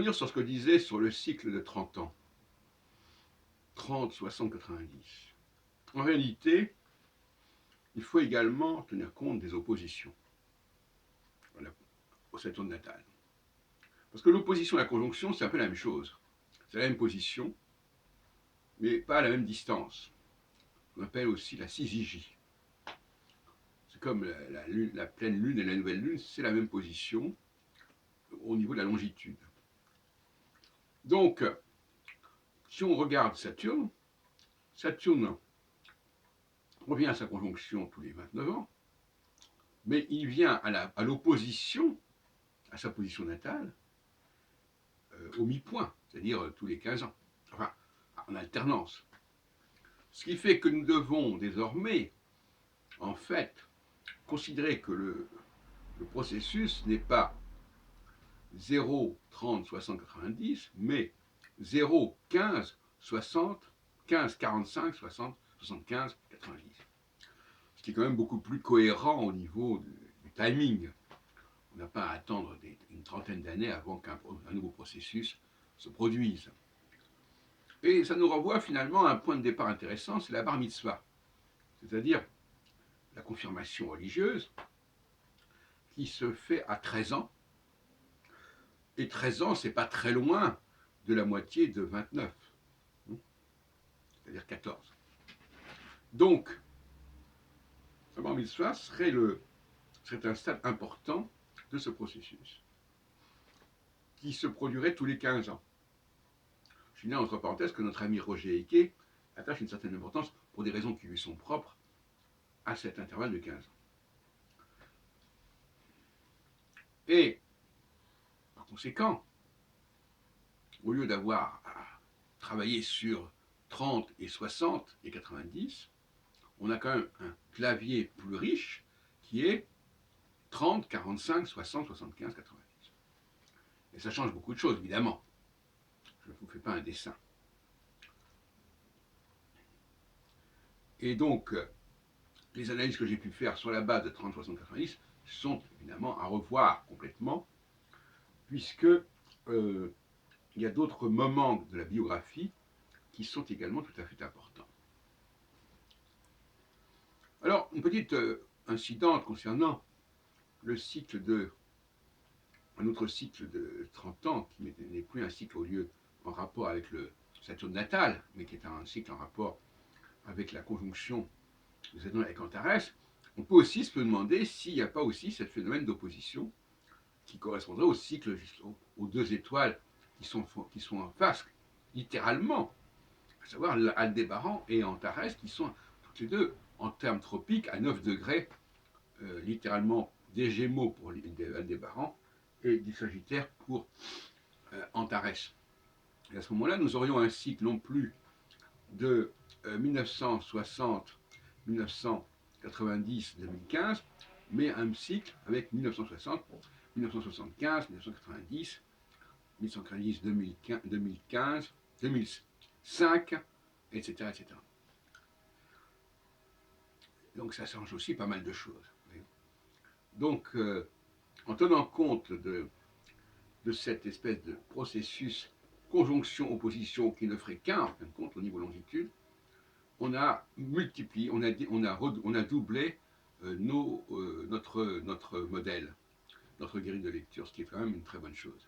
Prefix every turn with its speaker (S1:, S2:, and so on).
S1: revenir sur ce que je disais sur le cycle de 30 ans. 30, 60, 90. En réalité, il faut également tenir compte des oppositions au Saturne natal. Parce que l'opposition et la conjonction, c'est un peu la même chose. C'est la même position, mais pas à la même distance. On appelle aussi la syzygie. C'est comme la pleine lune et la nouvelle lune, c'est la même position au niveau de la longitude. Donc, si on regarde Saturne, Saturne revient à sa conjonction tous les 29 ans, mais il vient à l'opposition, à sa position natale, au mi-point, c'est-à-dire tous les 15 ans, enfin, en alternance. Ce qui fait que nous devons désormais, en fait, considérer que le processus n'est pas 0, 30, 60, 90, mais 0, 15, 60, 15, 45, 60, 75, 90. Ce qui est quand même beaucoup plus cohérent au niveau du timing. On n'a pas à attendre une trentaine d'années avant qu'un nouveau processus se produise. Et ça nous renvoie finalement à un point de départ intéressant, c'est la bar mitzvah, c'est-à-dire la confirmation religieuse qui se fait à 13 ans. Et 13 ans, c'est pas très loin de la moitié de 29, c'est-à-dire 14. Donc, la bar mitzvah serait un stade important de ce processus, qui se produirait tous les 15 ans. Je dis là, entre parenthèses, que notre ami Roger Eke attache une certaine importance, pour des raisons qui lui sont propres, à cet intervalle de 15 ans. Et, par conséquent, au lieu d'avoir à travailler sur 30 et 60 et 90, on a quand même un clavier plus riche qui est 30, 45, 60, 75, 90. Et ça change beaucoup de choses, évidemment. Je ne vous fais pas un dessin. Et donc, les analyses que j'ai pu faire sur la base de 30, 60, 90 sont évidemment à revoir complètement, puisque il y a d'autres moments de la biographie qui sont également tout à fait importants. Alors, une petite incidente concernant le cycle un autre cycle de 30 ans, qui n'est plus un cycle en rapport avec le Saturne natal, mais qui est un cycle en rapport avec la conjonction de Saturne avec Antares. On peut aussi se demander s'il n'y a pas aussi ce phénomène d'opposition qui correspondrait au cycle, aux deux étoiles qui sont en face, littéralement, à savoir Aldébaran et Antares, qui sont toutes les deux, en termes tropiques, à 9 degrés, littéralement des Gémeaux pour Aldébaran et du Sagittaire pour Antares. Et à ce moment-là, nous aurions un cycle non plus de 1960, 1990, 2015, mais un cycle avec 1960, 1975, 1990, 1990, 2015, 2005, etc., etc. Donc ça change aussi pas mal de choses. Donc, en tenant compte de cette espèce de processus conjonction-opposition qui ne ferait qu'un, en fin de compte, au niveau longitude, on a multiplié, on a doublé notre modèle, notre grille de lecture, ce qui est quand même une très bonne chose.